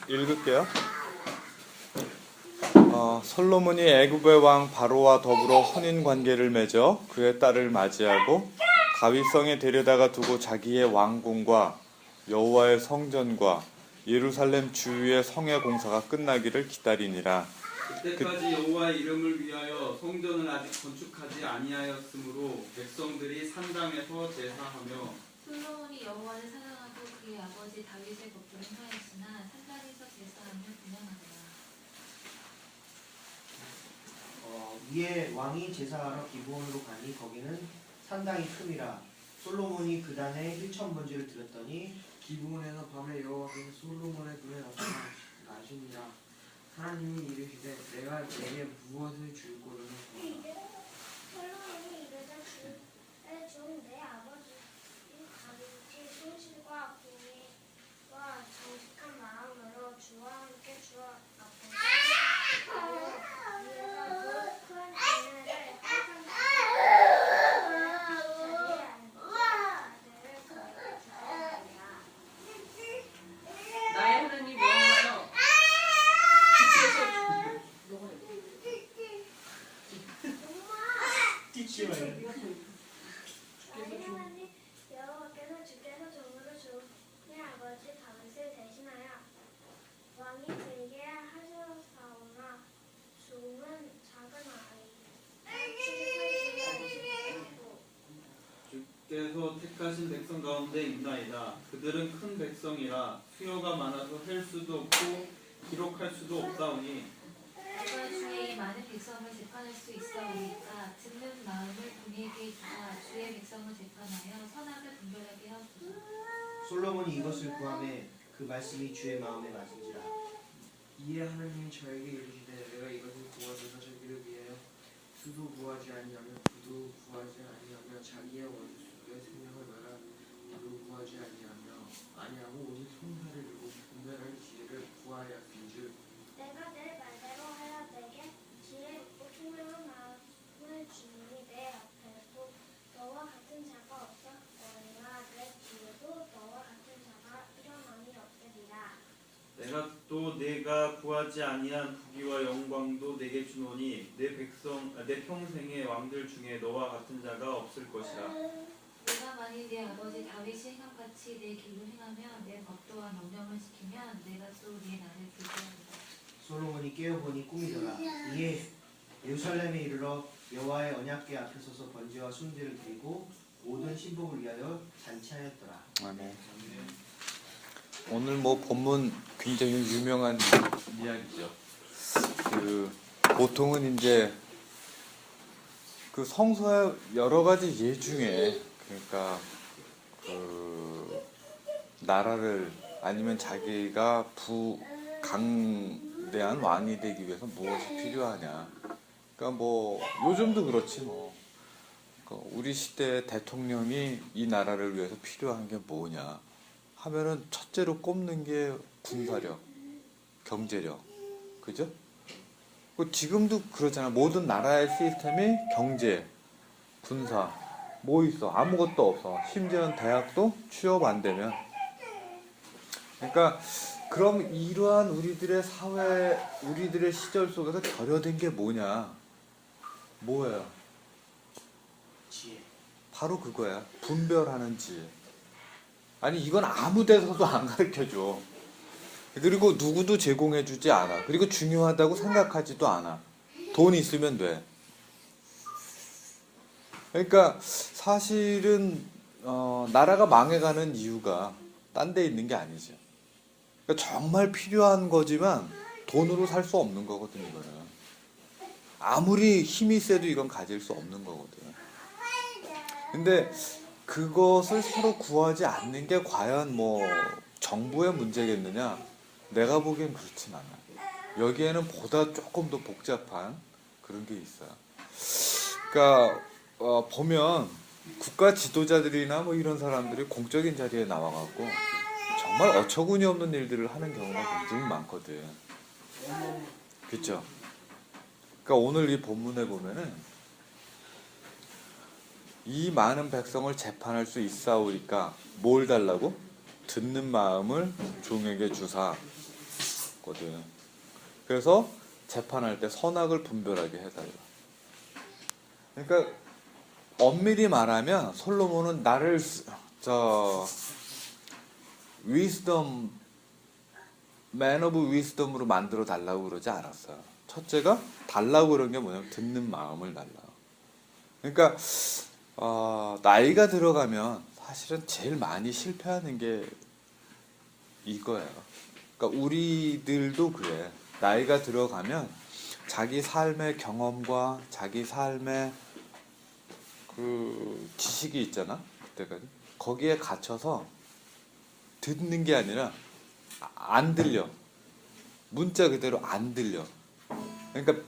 읽을게요. 솔로몬이 애굽의 왕 바로와 더불어 혼인 관계를 맺어 그의 딸을 맞이하고 다윗성에 데려다가 두고 자기의 왕궁과 여호와의 성전과 예루살렘 주위의 성의 공사가 끝나기를 기다리니라. 그때까지 여호와의 이름을 위하여 성전을 아직 건축하지 아니하였으므로 백성들이 산당에서 제사하며 솔로몬이 여호와를 사랑하고 그의 아버지 다윗의 법도를 행하였으나 산당에서 제사하며 분양하더라. 이에 왕이 제사하러 기브온으로 가니 거기는 산당이 큼이라. 솔로몬이 그 단에 1,000번제를 드렸더니 기브온에서 밤에 여호와께서 솔로몬의 눈에 나타나시니라. 하나님이 이르시되 내가 내게 무엇을 줄 고를 구하라. 솔로몬이 이르되 주의 종내 아버지 다윗이 신실과 공의와 정직한 마음으로 주와 함께 주 앞에서 위에서 큰 은혜를 항상 자리에 앉은 아들을 그에게 주셨느니라. 나의 하나님 여호와여 띠지 말고 나의 하나님 여호와께서 주께서 종으로 주의 아버지 다윗을 대신하여 왕이 되게 하셨사오나 종은 작은 아이 주께서 택하신 백성 가운데 있나이다. 그들은 큰 백성이라 수요가 많아서 헬 수도 없고 기록할 수도 없사오니 내가 주의 이 많은 백성을 재판할 수 있사오니까 듣는 마음을 그에게 주사 주의 백성을 재판하여 선악을 분별하게 하옵소서. 솔로몬이 이것을 구하매 그 말씀이 주의 마음에 맞은지라. 이에 하나님이 저에게 이르시되 내가 이것을 구하소서. 자기를 위하여 수도 구하지 아니하며 부도 구하지 아니하며 자기의 원수의 생명을 말하 부도 구하지 아니하고 오직 송사를 이루고 분별할 지혜를 구하였은즉 내가 내 말대로 하여 내게 지혜 있고 총명한 마음을 주니 내 앞에도 너와 같은 자가 없었거니와 내 뒤에도 너와 같은 자가 일어남이 없으리라. 내가 구하지 아니한 부귀와 영광도 내게 주노니 내 평생의 왕들 중에 너와 같은 자가 없을 것이라. 내가 만일 내 아버지 다윗이 행함같이 내 길로 행하며 내 법도와 명령을 지키면 내가 또 네 나를 비교하리라. 솔로몬이 깨어보니 꿈이더라. 이에 예루살렘에 이르러 여호와의 언약궤 앞에 서서 번제와 순제를 드리고 모든 신복을 위하여 잔치하였더라. 아멘. 오늘 본문 굉장히 유명한 이야기죠. 보통은 이제 그 성서의 여러 가지 예 중에 그러니까 나라를 아니면 자기가 강대한 왕이 되기 위해서 무엇이 필요하냐. 그러니까 요즘도 그렇지 그러니까 우리 시대 대통령이 이 나라를 위해서 필요한 게 뭐냐 하면은 첫째로 꼽는 게 군사력, 경제력, 그죠? 지금도 그렇잖아. 모든 나라의 시스템이 경제, 군사, 있어? 아무것도 없어. 심지어는 대학도 취업 안 되면. 그러니까 그럼 이러한 우리들의 사회, 우리들의 시절 속에서 결여된 게 뭐냐? 뭐예요? 지혜. 바로 그거야. 분별하는 지혜. 아니 이건 아무 데서도 안 가르쳐줘. 그리고 누구도 제공해주지 않아. 그리고 중요하다고 생각하지도 않아. 돈 있으면 돼. 그러니까 사실은 나라가 망해가는 이유가 딴 데 있는 게 아니죠. 그러니까 정말 필요한 거지만 돈으로 살 수 없는 거거든 이거는. 아무리 힘이 세도 이건 가질 수 없는 거거든. 근데 그것을 서로 구하지 않는 게 과연 정부의 문제겠느냐? 내가 보기엔 그렇진 않아. 여기에는 보다 조금 더 복잡한 그런 게 있어요. 그러니까 보면 국가 지도자들이나 이런 사람들이 공적인 자리에 나와갖고 정말 어처구니 없는 일들을 하는 경우가 굉장히 많거든. 그렇죠? 그러니까 오늘 이 본문에 보면은 이 많은 백성을 재판할 수 있사오니까 뭘 달라고? 듣는 마음을 종에게 주사 없거든. 그래서 재판할 때 선악을 분별하게 해달라. 그러니까 엄밀히 말하면 솔로몬은 나를 위스덤 맨 오브 위스덤으로 만들어 달라고 그러지 않았어요. 첫째가 달라고 그런 게 뭐냐면 듣는 마음을 달라. 그러니까 나이가 들어가면 사실은 제일 많이 실패하는 게 이거예요. 그러니까 우리들도 그래. 나이가 들어가면 자기 삶의 경험과 자기 삶의 그 지식이 있잖아. 그때까지 거기에 갇혀서 듣는 게 아니라 안 들려. 문자 그대로 안 들려. 그러니까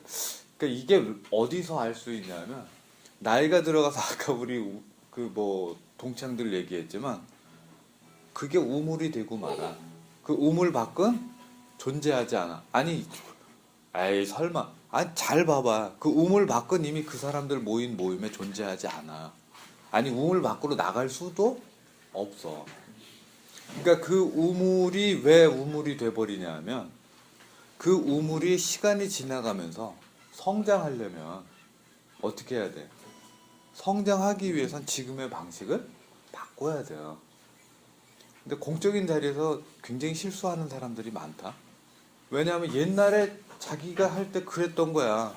이게 어디서 알 수 있냐면 나이가 들어가서 아까 우리 그 뭐 동창들 얘기했지만 그게 우물이 되고 말아. 그 우물 밖은 존재하지 않아. 아니, 에이 설마. 아니 잘 봐봐. 그 우물 밖은 이미 그 사람들 모인 모임에 존재하지 않아. 아니 우물 밖으로 나갈 수도 없어. 그러니까 그 우물이 왜 우물이 돼버리냐면 그 우물이 시간이 지나가면서 성장하려면 어떻게 해야 돼? 성장하기 위해선 지금의 방식을 바꿔야 돼요. 근데 공적인 자리에서 굉장히 실수하는 사람들이 많다. 왜냐하면 옛날에 자기가 할 때 그랬던 거야.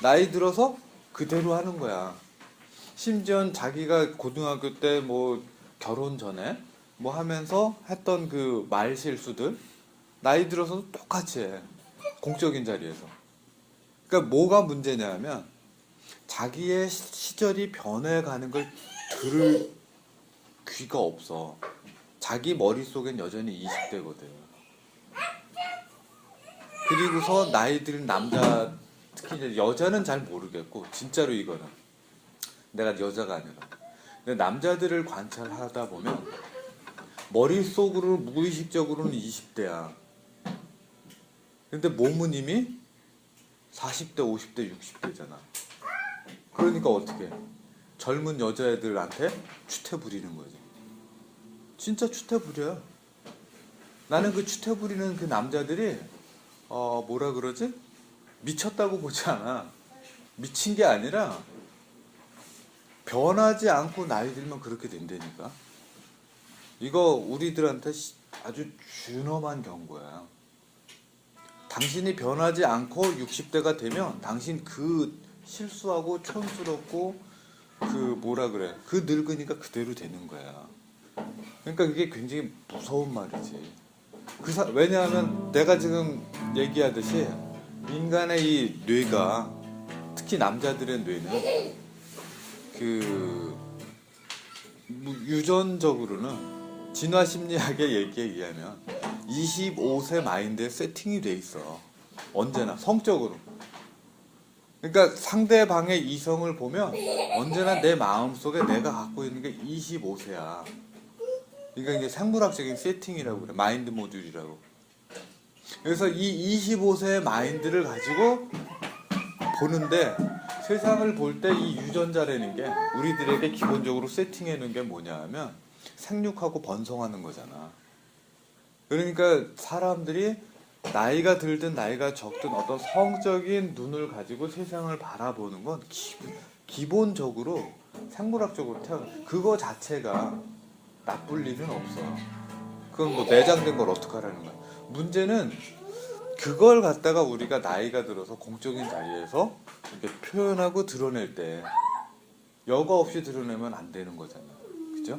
나이 들어서 그대로 하는 거야. 심지어 자기가 고등학교 때 뭐 결혼 전에 뭐 하면서 했던 그 말 실수들 나이 들어서도 똑같이 해. 공적인 자리에서. 그러니까 뭐가 문제냐면 자기의 시절이 변해가는 걸 들을 귀가 없어. 자기 머릿속엔 여전히 20대거든. 그리고서 나이 든 남자, 특히 이제 여자는 잘 모르겠고 진짜로 이거는 내가 여자가 아니라 근데 남자들을 관찰하다 보면 머릿속으로 무의식적으로는 20대야. 근데 몸은 이미 40대, 50대, 60대잖아. 그러니까 어떻게 젊은 여자애들한테 추태 부리는 거지. 진짜 추태 부려요. 나는 그 추태 부리는 그 남자들이 뭐라 그러지? 미쳤다고 보지 않아. 미친 게 아니라 변하지 않고 나이 들면 그렇게 된다니까. 이거 우리들한테 아주 준엄한 경고야. 당신이 변하지 않고 60대가 되면 당신 그 실수하고 촌스럽고 그 뭐라 그래 그 늙으니까 그대로 되는 거야. 그러니까 그게 굉장히 무서운 말이지. 왜냐하면 내가 지금 얘기하듯이 인간의 이 뇌가 특히 남자들의 뇌는 그 유전적으로는 진화심리학의 얘기에 의하면 25세 마인드에 세팅이 돼 있어. 언제나 성적으로. 그러니까 상대방의 이성을 보면 언제나 내 마음속에 내가 갖고 있는 게 25세야. 그러니까 이게 생물학적인 세팅이라고 그래. 마인드 모듈이라고. 그래서 이 25세의 마인드를 가지고 보는데 세상을 볼 때 이 유전자라는 게 우리들에게 기본적으로 세팅해 놓은 게 뭐냐 하면 생육하고 번성하는 거잖아. 그러니까 사람들이 나이가 들든 나이가 적든 어떤 성적인 눈을 가지고 세상을 바라보는 건 기본적으로 생물학적으로 그거 자체가 나쁠 일은 없어. 그건 뭐 내장된 걸 어떡하라는 거야. 문제는 그걸 갖다가 우리가 나이가 들어서 공적인 자리에서 이렇게 표현하고 드러낼 때 여과 없이 드러내면 안 되는 거잖아. 그죠?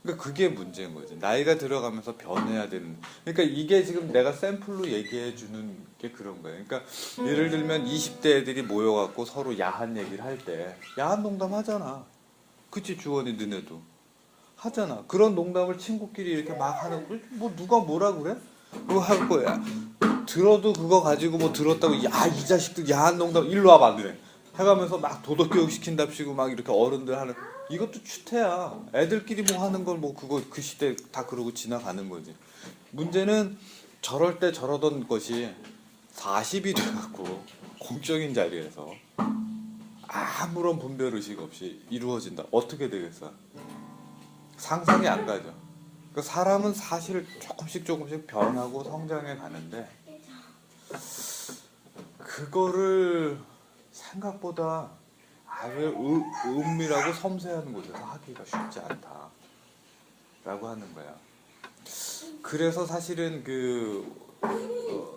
그러니까 그게 문제인 거지. 나이가 들어가면서 변해야 되는. 그러니까 이게 지금 내가 샘플로 얘기해 주는 게 그런 거예요. 그러니까 예를 들면 20대 애들이 모여갖고 서로 야한 얘기를 할 때 야한 농담 하잖아. 그치 주원이 너네도 하잖아. 그런 농담을 친구끼리 이렇게 막 하는 뭐 누가 뭐라 그래? 그거 할 거야. 들어도 그거 가지고 뭐 들었다고 야 이 자식들 야한 농담 일로 와봐 그래. 해가면서 막 도덕교육 시킨답시고 막 이렇게 어른들 하는 이것도 추태야. 애들끼리 뭐 하는 걸 뭐 그거 그 시대 다 그러고 지나가는 거지. 문제는 저럴 때 저러던 것이 40이 돼갖고 공적인 자리에서 아무런 분별 의식 없이 이루어진다. 어떻게 되겠어? 상상이 안 가죠. 그 사람은 사실 조금씩 변하고 성장해 가는데 그거를 생각보다 아주 은밀하고 섬세한 곳에서 하기가 쉽지 않다라고 하는 거야. 그래서 사실은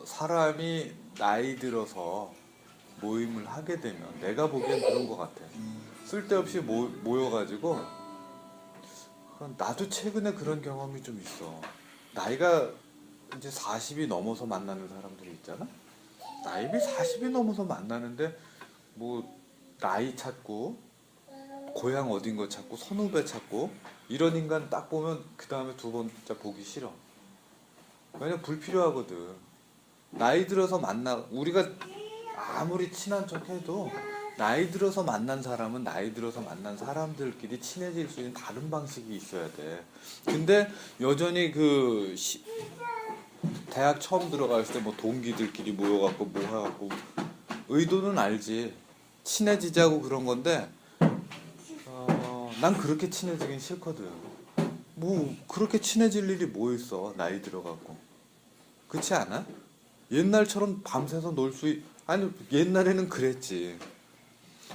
사람이 나이 들어서 모임을 하게 되면 내가 보기엔 그런 것 같아. 쓸데없이 모여가지고 나도 최근에 그런 경험이 좀 있어. 나이가 이제 40이 넘어서 만나는 사람들이 있잖아. 나이가 40이 넘어서 만나는데 뭐 나이 찾고 고향 어딘 거 찾고 선후배 찾고 이런 인간 딱 보면 그 다음에 두 번째 보기 싫어. 왜냐면 불필요하거든. 나이 들어서 우리가 아무리 친한 척해도 나이 들어서 만난 사람은 나이 들어서 만난 사람들끼리 친해질 수 있는 다른 방식이 있어야 돼. 근데 여전히 대학 처음 들어갔을 때 뭐 동기들끼리 모여갖고 뭐 해갖고 의도는 알지. 친해지자고 그런 건데 난 그렇게 친해지긴 싫거든. 뭐 그렇게 친해질 일이 뭐 있어 나이 들어갖고. 그렇지 않아? 옛날처럼 밤새서 아니 옛날에는 그랬지.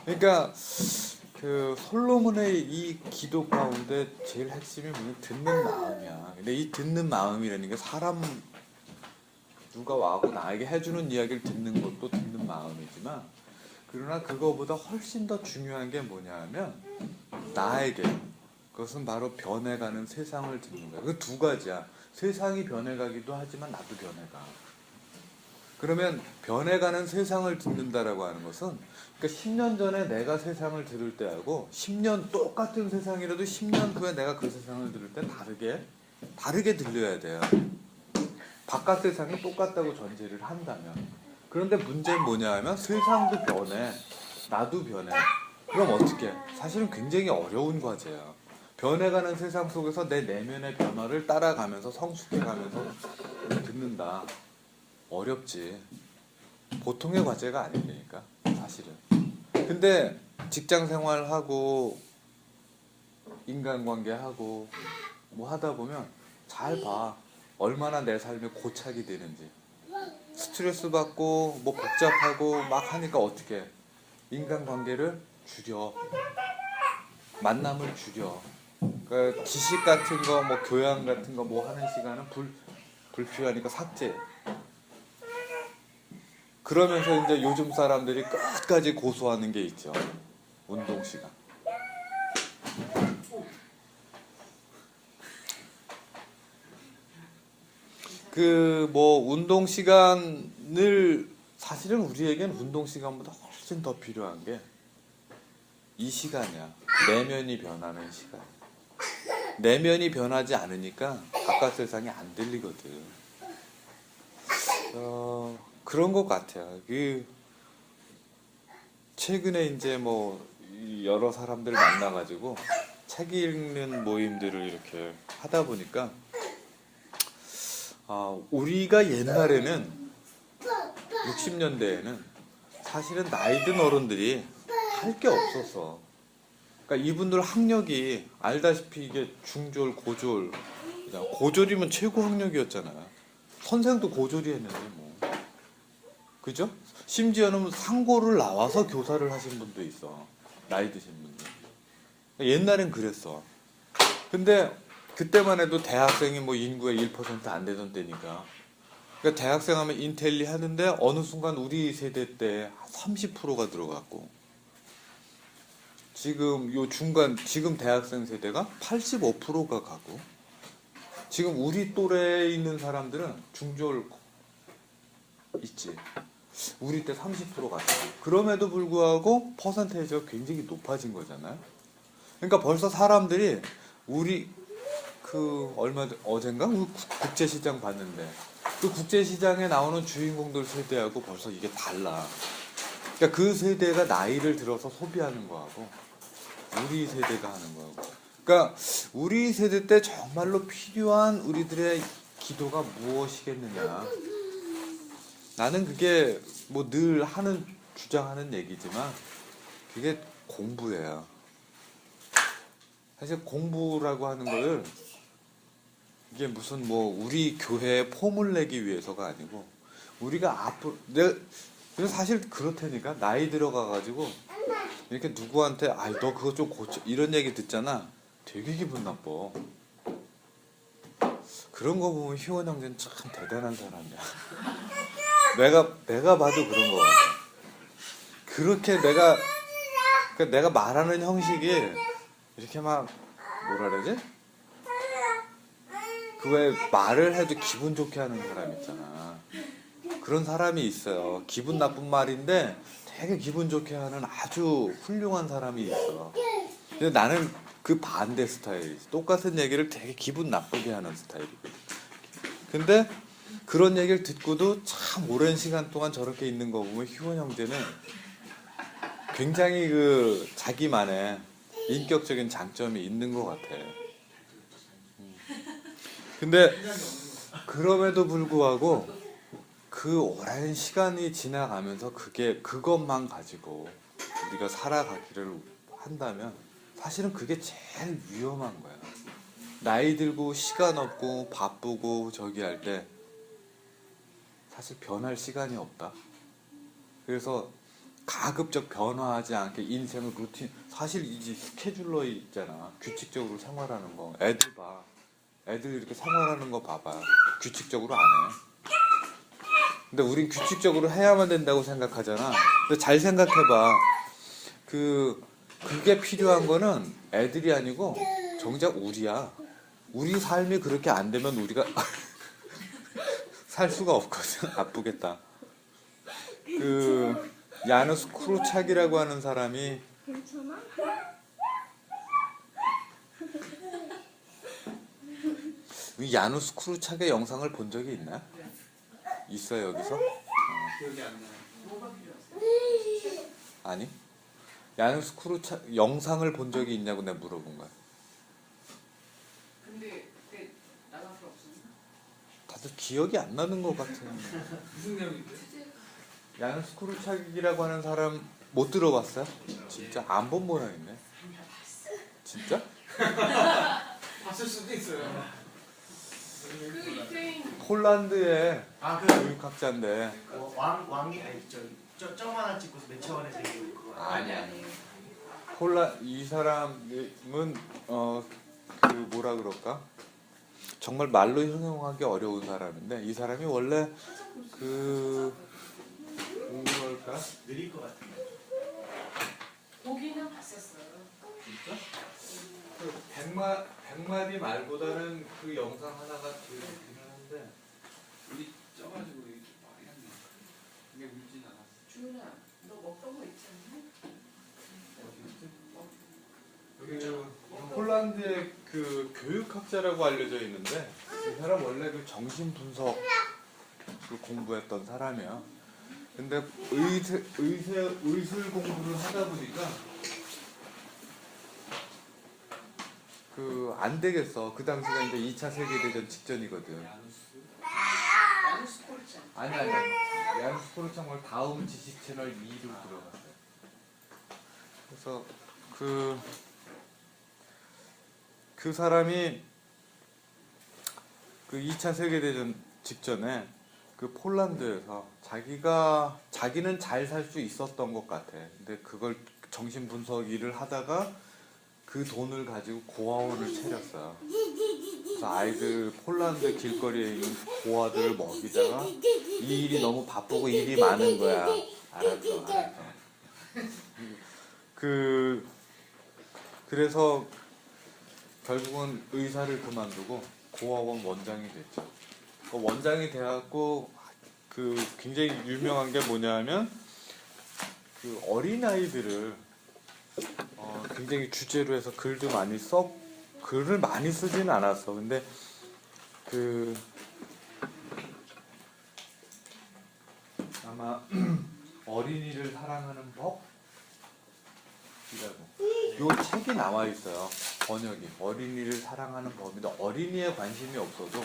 그러니까 솔로몬의 이 기도 가운데 제일 핵심이 뭐냐면 듣는 마음이야. 근데 이 듣는 마음이라는 게 사람 누가 와고 나에게 해주는 이야기를 듣는 것도 듣는 마음이지만 그러나 그거보다 훨씬 더 중요한 게 뭐냐면 나에게 그것은 바로 변해가는 세상을 듣는 거야. 그 두 가지야. 세상이 변해가기도 하지만 나도 변해가. 그러면 변해가는 세상을 듣는다라고 하는 것은 그러니까 10년 전에 내가 세상을 들을 때하고 10년 똑같은 세상이라도 10년 후에 내가 그 세상을 들을 때 다르게 들려야 돼요. 바깥 세상이 똑같다고 전제를 한다면. 그런데 문제는 뭐냐 하면 세상도 변해. 나도 변해. 그럼 어떻게? 사실은 굉장히 어려운 과제야. 변해가는 세상 속에서 내 내면의 변화를 따라가면서 성숙해가면서 듣는다. 어렵지. 보통의 과제가 아니니까 사실은. 근데 직장 생활하고 인간관계하고 뭐 하다 보면 잘 봐. 얼마나 내 삶에 고착이 되는지. 스트레스 받고 뭐 복잡하고 막 하니까 어떻게 인간관계를 줄여. 만남을 줄여. 그러니까 지식 같은 거 뭐 교양 같은 거 뭐 하는 시간은 불필요하니까 삭제. 그러면서 이제 요즘 사람들이 끝까지 고수하는 게 있죠. 운동 시간. 운동 시간을 사실은 우리에겐 운동 시간보다 훨씬 더 필요한 게 이 시간이야. 내면이 변하는 시간. 내면이 변하지 않으니까 바깥 세상이 안 들리거든. 그런 것 같아요. 최근에 이제 뭐 여러 사람들 만나가지고 책 읽는 모임들을 이렇게 하다 보니까 우리가 옛날에는 60년대에는 사실은 나이 든 어른들이 할 게 없었어. 그러니까 이분들 학력이 알다시피 이게 중졸, 고졸, 고졸이면 최고 학력이었잖아. 선생도 고졸이 했는데 뭐. 그죠? 심지어는 상고를 나와서 교사를 하신 분도 있어. 나이 드신 분들. 옛날엔 그랬어. 근데 그때만 해도 대학생이 뭐 인구의 1% 안 되던 때니까. 그러니까 대학생 하면 인텔리 하는데 어느 순간 우리 세대 때 30%가 들어갔고 지금 지금 대학생 세대가 85%가 가고 지금 우리 또래에 있는 사람들은 중졸 있지. 우리 때 30% 갔고 그럼에도 불구하고 퍼센테이지가 굉장히 높아진 거잖아요. 그러니까 벌써 사람들이 우리 어젠가 국제시장 봤는데 그 국제시장에 나오는 주인공들 세대하고 벌써 이게 달라. 그러니까 그 세대가 나이를 들어서 소비하는 거하고 우리 세대가 하는 거하고. 그러니까 우리 세대 때 정말로 필요한 우리들의 기도가 무엇이겠느냐. 나는 그게 뭐 늘 주장하는 얘기지만 그게 공부예요. 사실 공부라고 하는 걸 이게 무슨 뭐 우리 교회에 폼을 내기 위해서가 아니고 우리가 앞으로 내가 그래서 사실 그렇다니까 나이 들어가가지고 이렇게 누구한테 아이 너 그거 좀 고쳐 이런 얘기 듣잖아. 되게 기분 나빠. 그런 거 보면 희원 형제는 참 대단한 사람이야. 내가 봐도 그런 거 같아. 그렇게 내가 말하는 형식이 이렇게 막 뭐라 그러지? 그 왜 말을 해도 기분 좋게 하는 사람 있잖아. 그런 사람이 있어요. 기분 나쁜 말인데 되게 기분 좋게 하는 아주 훌륭한 사람이 있어. 근데 나는 그 반대 스타일이지. 똑같은 얘기를 되게 기분 나쁘게 하는 스타일이거든. 근데 그런 얘기를 듣고도 참 오랜 시간 동안 저렇게 있는 거 보면 희원 형제는 굉장히 그 자기만의 인격적인 장점이 있는 것 같아. 근데 그럼에도 불구하고 그 오랜 시간이 지나가면서 그것만 가지고 우리가 살아가기를 한다면 사실은 그게 제일 위험한 거야. 나이 들고 시간 없고 바쁘고 저기 할 때 사실 변할 시간이 없다. 그래서 가급적 변화하지 않게 인생을 루틴 사실 이제 스케줄러 있잖아. 규칙적으로 생활하는 거. 애들 봐. 애들 이렇게 생활하는 거 봐봐. 규칙적으로 안 해. 근데 우린 규칙적으로 해야만 된다고 생각하잖아. 근데 잘 생각해봐. 그게 필요한 거는 애들이 아니고 정작 우리야. 우리 삶이 그렇게 안 되면 우리가 살 수가 없거든. 아프겠다. 야누스 크루착이라고 하는 사람이 괜찮아? 이 야누스 크루착의 영상을 본 적이 있나? 있어요 여기서? 기억이 안 나요. 뭐가 필요하세요? 아니? 야누스 크루착 영상을 본 적이 있냐고 내가 물어본 거야. 근데 그때 나갈 필요 없었나? 다들 기억이 안 나는 것 같아. 무슨 내용인데? 야누스 크루착이라고 하는 사람 못 들어봤어요? 진짜 안 본 모양이네. 진짜? 봤을 수도 있어요. 그 유태인 폴란드의 아그 교육학자인데 왕이 아니 점 하나 찍고서 맨 처음에 생긴 그거 아니야. 이 사람은 뭐라 그럴까? 정말 말로 형용하기 어려운 사람인데 이 사람이 원래 뭐랄까? 느릴 것 같은데. 보기는 봤었어요. 진짜? 그 100마디 말보다는 그 영상 하나가 제일 좋기는 한데 우리 쪄가지고 이게 말이 안 나. 이게 울진 않았어. 준우야, 너 먹던 거 있지 않냐? 폴란드의 그 교육학자라고 알려져 있는데 이 사람 원래 그 정신 분석을 공부했던 사람이야. 근데 의술 공부를 하다 보니까 안 되겠어. 그 당시가 이제 2차 세계대전 직전이거든. 야누스 콜짱. 아니. 야누스 크루착 다음 지식 채널 2로 들어갔어요. 그래서 그 사람이 그 2차 세계대전 직전에 그 폴란드에서 자기는 잘 살 수 있었던 것 같아. 근데 그걸 정신 분석 일을 하다가 그 돈을 가지고 고아원을 차렸어요. 그래서 폴란드 길거리에 있는 고아들을 먹이다가 이 일이 너무 바쁘고 일이 많은 거야. 알았어. 그래서 결국은 의사를 그만두고 고아원 원장이 됐죠. 그 원장이 돼갖고 굉장히 유명한 게 뭐냐면 그 어린아이들을 굉장히 주제로 해서 글도 많이 글을 많이 쓰지는 않았어. 근데 아마 어린이를 사랑하는 법이라고 요 책이 나와 있어요. 번역이 어린이를 사랑하는 법인데 어린이에 관심이 없어도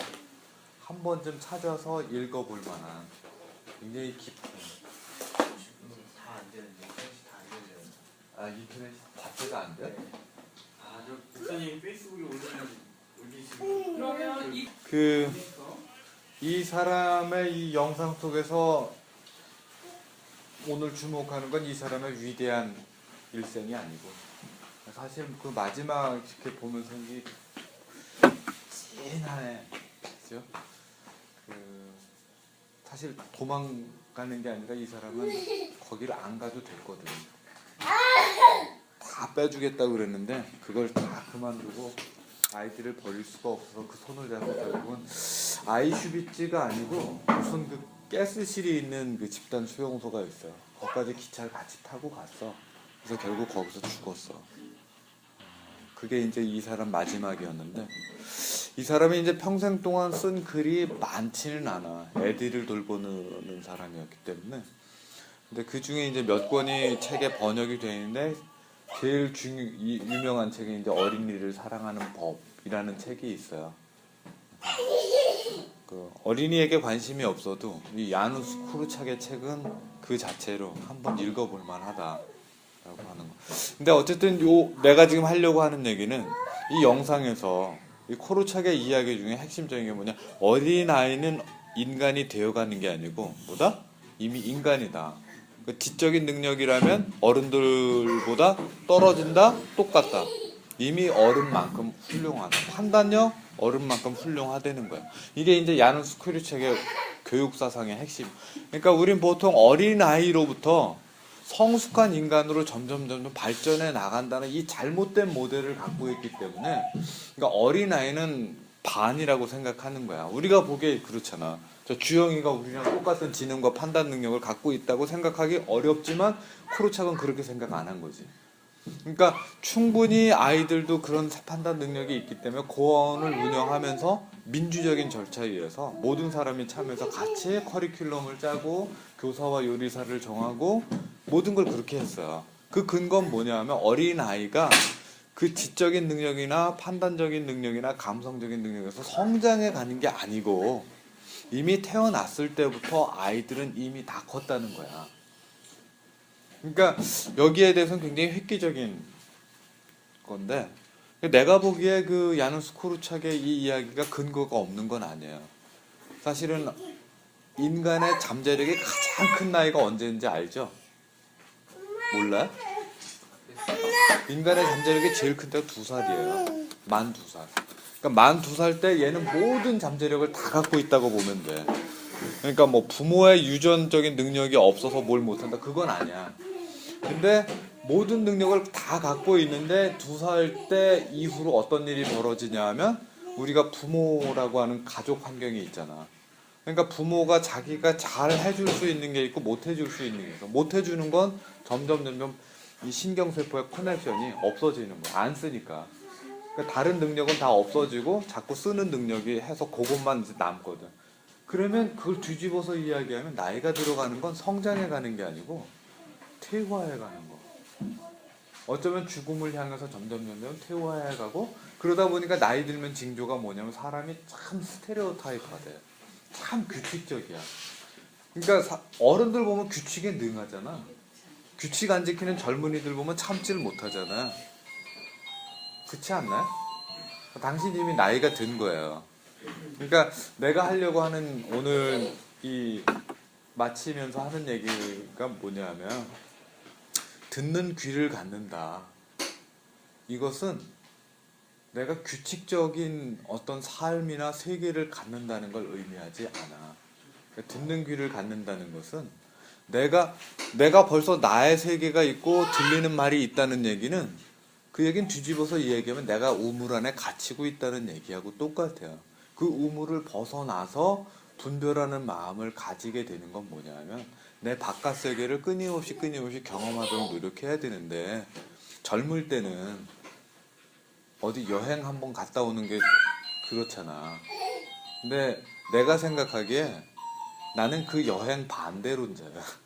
한 번쯤 찾아서 읽어볼 만한 굉장히 깊은 다 안 되는데 다 안 되는데. 인터넷 자체가 안 돼? 저 목사님 페이스북에 올리시는 그러면 이 이 사람의 이 영상 속에서 오늘 주목하는 건 이 사람의 위대한 일생이 아니고 사실 그 마지막 이렇게 보면서 이 진하네, 그죠? 사실 도망가는 게 아니라 이 사람은 거기를 안 가도 됐거든. 다 빼주겠다고 그랬는데 그걸 다 그만두고 아이들을 버릴 수가 없어서 그 손을 잡고 결국은 아이슈비츠가 아니고 무슨 그 가스실이 있는 그 집단 수용소가 있어요. 거기까지 기차를 같이 타고 갔어. 그래서 결국 거기서 죽었어. 그게 이제 이 사람 마지막이었는데 이 사람이 이제 평생 동안 쓴 글이 많지는 않아. 애들을 돌보는 사람이었기 때문에. 근데 그 중에 이제 몇 권이 책에 번역이 되어 있는데 제일 유명한 책이 이제 어린이를 사랑하는 법이라는 책이 있어요. 그 어린이에게 관심이 없어도 이 야누스 쿠르차의 책은 그 자체로 한번 읽어볼 만하다라고 하는 거. 근데 어쨌든 내가 지금 하려고 하는 얘기는 이 영상에서 이 코르차의 이야기 중에 핵심적인 게 뭐냐? 어린아이는 인간이 되어가는 게 아니고 뭐다? 이미 인간이다. 그 지적인 능력이라면 어른들보다 떨어진다? 똑같다. 이미 어른만큼 훌륭하다. 판단력? 어른만큼 훌륭하다는 거야. 이게 이제 야누스 쿠르차의 교육사상의 핵심. 그러니까 우린 보통 어린아이로부터 성숙한 인간으로 점점 발전해 나간다는 이 잘못된 모델을 갖고 있기 때문에 그러니까 어린아이는 반이라고 생각하는 거야. 우리가 보기에 그렇잖아. 저 주영이가 우리랑 똑같은 지능과 판단 능력을 갖고 있다고 생각하기 어렵지만 코르차는 그렇게 생각 안 한 거지. 그러니까 충분히 아이들도 그런 판단 능력이 있기 때문에 고원을 운영하면서 민주적인 절차에 의해서 모든 사람이 참여해서 같이 커리큘럼을 짜고 교사와 요리사를 정하고 모든 걸 그렇게 했어요. 그 근거는 뭐냐면 어린아이가 그 지적인 능력이나 판단적인 능력이나 감성적인 능력에서 성장해 가는 게 아니고 이미 태어났을 때부터 아이들은 이미 다 컸다는 거야. 그러니까 여기에 대해서는 굉장히 획기적인 건데 내가 보기에 그 야누스 쿠르차의 이 이야기가 근거가 없는 건 아니에요. 사실은 인간의 잠재력이 가장 큰 나이가 언제인지 알죠? 몰라요? 인간의 잠재력이 제일 큰 때가 2살이에요. 만 2살. 그러니까 만 2살 때 얘는 모든 잠재력을 다 갖고 있다고 보면 돼. 그러니까 뭐 부모의 유전적인 능력이 없어서 뭘 못한다 그건 아니야. 근데 모든 능력을 다 갖고 있는데 2살 때 이후로 어떤 일이 벌어지냐 하면 우리가 부모라고 하는 가족 환경이 있잖아. 그러니까 부모가 자기가 잘 해줄 수 있는 게 있고 못 해줄 수 있는 게 있어. 못 해주는 건 점점 이 신경세포의 커넥션이 없어지는 거야. 안 쓰니까. 그러니까 다른 능력은 다 없어지고 자꾸 쓰는 능력이 해서 그것만 이제 남거든. 그러면 그걸 뒤집어서 이야기하면 나이가 들어가는 건 성장해 가는 게 아니고 퇴화해 가는 거. 어쩌면 죽음을 향해서 점점 퇴화해 가고 그러다 보니까 나이 들면 징조가 뭐냐면 사람이 참 스테레오타입화 돼. 참 규칙적이야. 그러니까 어른들 보면 규칙에 능하잖아. 규칙 안 지키는 젊은이들 보면 참지를 못하잖아. 그렇지 않나요? 당신 이미 나이가 든 거예요. 그러니까 내가 하려고 하는 오늘 이 마치면서 하는 얘기가 뭐냐면 듣는 귀를 갖는다. 이것은 내가 규칙적인 어떤 삶이나 세계를 갖는다는 걸 의미하지 않아. 그러니까 듣는 귀를 갖는다는 것은 내가 벌써 나의 세계가 있고 들리는 말이 있다는 얘기는 그 얘기는 뒤집어서 이야기하면 내가 우물 안에 갇히고 있다는 얘기하고 똑같아요. 그 우물을 벗어나서 분별하는 마음을 가지게 되는 건 뭐냐면 내 바깥 세계를 끊임없이 경험하도록 노력해야 되는데 젊을 때는 어디 여행 한번 갔다 오는 게 그렇잖아. 근데 내가 생각하기에 나는 그 여행 반대론자야.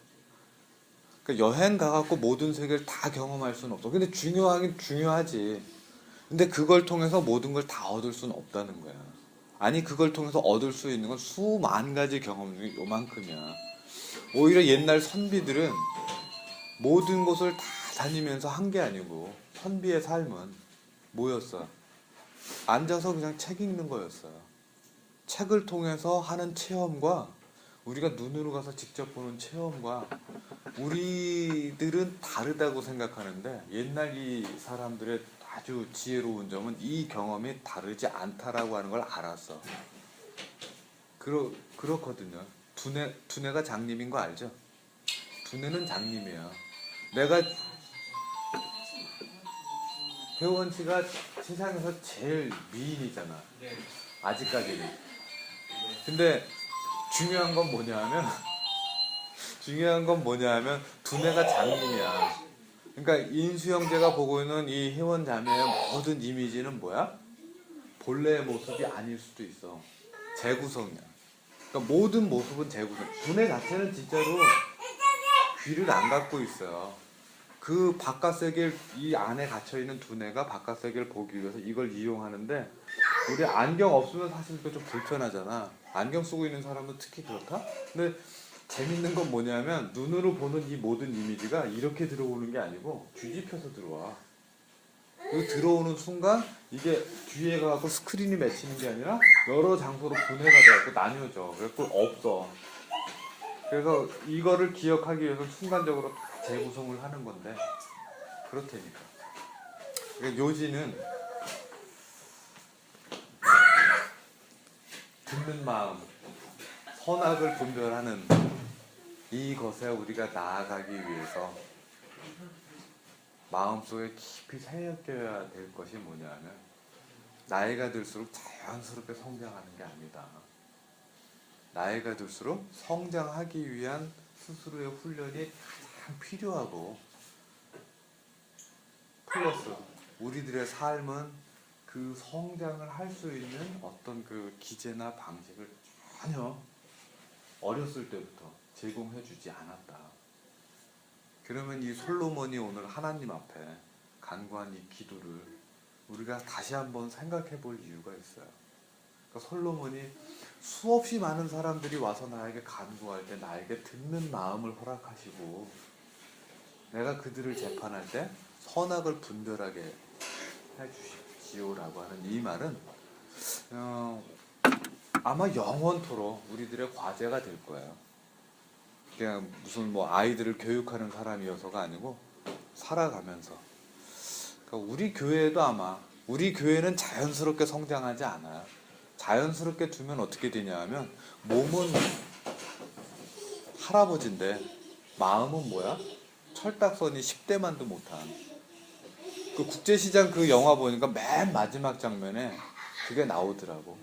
그러니까 여행 가갖고 모든 세계를 다 경험할 수는 없어. 근데 중요하긴 중요하지. 근데 그걸 통해서 모든 걸 다 얻을 수는 없다는 거야. 아니 그걸 통해서 얻을 수 있는 건 수만 가지 경험 중에 요만큼이야. 오히려 옛날 선비들은 모든 곳을 다 다니면서 한 게 아니고 선비의 삶은 뭐였어? 앉아서 그냥 책 읽는 거였어요. 책을 통해서 하는 체험과 우리가 눈으로 가서 직접 보는 체험과 우리들은 다르다고 생각하는데 옛날 이 사람들의 아주 지혜로운 점은 이 경험이 다르지 않다라고 하는 걸 알았어. 그렇거든요. 두뇌가 장님인 거 알죠? 두뇌는 장님이야. 내가 회원 씨가 세상에서 제일 미인이잖아. 네. 아직까지는. 근데 중요한 건 뭐냐면 두뇌가 장님이야. 그러니까 인수 형제가 보고 있는 이 회원 자매의 모든 이미지는 뭐야? 본래의 모습이 아닐 수도 있어. 재구성이야. 그러니까 모든 모습은 재구성. 두뇌 자체는 진짜로 귀를 안 갖고 있어요. 그 바깥 세계를 이 안에 갇혀 있는 두뇌가 바깥 세계를 보기 위해서 이걸 이용하는데 우리 안경 없으면 사실 좀 불편하잖아. 안경 쓰고 있는 사람은 특히 그렇다. 근데 재밌는 건 뭐냐면 눈으로 보는 이 모든 이미지가 이렇게 들어오는 게 아니고 뒤집혀서 들어와. 그 들어오는 순간 이게 뒤에 가고 스크린이 맺히는 게 아니라 여러 장소로 분해가 돼갖고 나뉘어져. 그래서 없어. 그래서 이거를 기억하기 위해서 순간적으로 재구성을 하는 건데 그렇다니까. 그러니까 요지는 듣는 마음, 선악을 분별하는 이것에 우리가 나아가기 위해서 마음속에 깊이 새겨야 될 것이 뭐냐면 나이가 들수록 자연스럽게 성장하는 게 아니다. 나이가 들수록 성장하기 위한 스스로의 훈련이 가장 필요하고 플러스 우리들의 삶은 그 성장을 할 수 있는 어떤 그 기제나 방식을 전혀 어렸을 때부터 제공해 주지 않았다. 그러면 이 솔로몬이 오늘 하나님 앞에 간구한 이 기도를 우리가 다시 한번 생각해 볼 이유가 있어요. 그러니까 솔로몬이 수없이 많은 사람들이 와서 나에게 간구할 때 나에게 듣는 마음을 허락하시고 내가 그들을 재판할 때 선악을 분별하게 해주십시오라고 하는 이 말은 아마 영원토록 우리들의 과제가 될 거예요. 그냥 무슨 뭐 아이들을 교육하는 사람이어서가 아니고 살아가면서. 그러니까 우리 교회도 아마 우리 교회는 자연스럽게 성장하지 않아요. 자연스럽게 두면 어떻게 되냐 하면 몸은 할아버지인데 마음은 뭐야? 철딱서니 10대만도 못한. 그 국제시장 그 영화 보니까 맨 마지막 장면에 그게 나오더라고.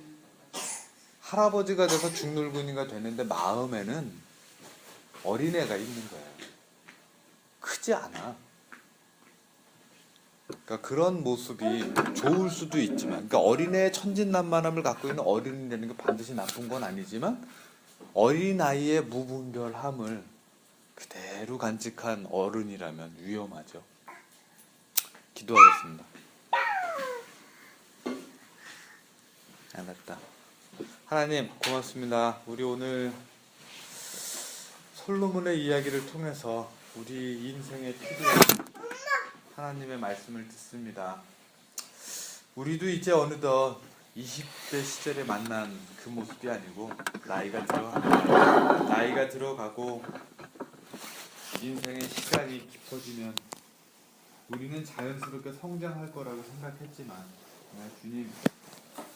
할아버지가 돼서 중늙은이가 되는데 마음에는 어린애가 있는 거예요. 크지 않아. 그러니까 그런 모습이 좋을 수도 있지만, 그러니까 어린애의 천진난만함을 갖고 있는 어린이라는 게 반드시 나쁜 건 아니지만 어린아이의 무분별함을 그대로 간직한 어른이라면 위험하죠. 기도하겠습니다. 알았다. 하나님 고맙습니다. 우리 오늘 솔로몬의 이야기를 통해서 우리 인생에 필요한 하나님의 말씀을 듣습니다. 우리도 이제 어느덧 20대 시절에 만난 그 모습이 아니고 나이가 들어가고 인생의 시간이 깊어지면 우리는 자연스럽게 성장할 거라고 생각했지만 주님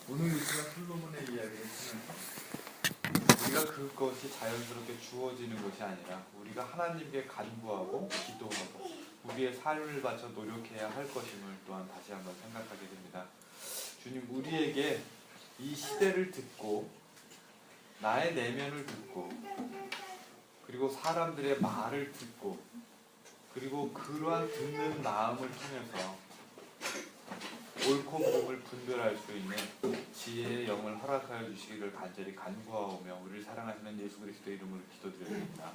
오늘 이 시간 솔로몬의 이야기를 통해서 우리가 그것이 자연스럽게 주어지는 것이 아니라 우리가 하나님께 간구하고 기도하고 우리의 삶을 바쳐 노력해야 할 것임을 또한 다시 한번 생각하게 됩니다. 주님 우리에게 이 시대를 듣고 나의 내면을 듣고 그리고 사람들의 말을 듣고 그리고 그러한 듣는 마음을 통해서 옳고 그름을 분별할 수 있는 지혜의 영을 허락하여 주시기를 간절히 간구하오며 우리를 사랑하시는 예수 그리스도의 이름으로 기도드립니다.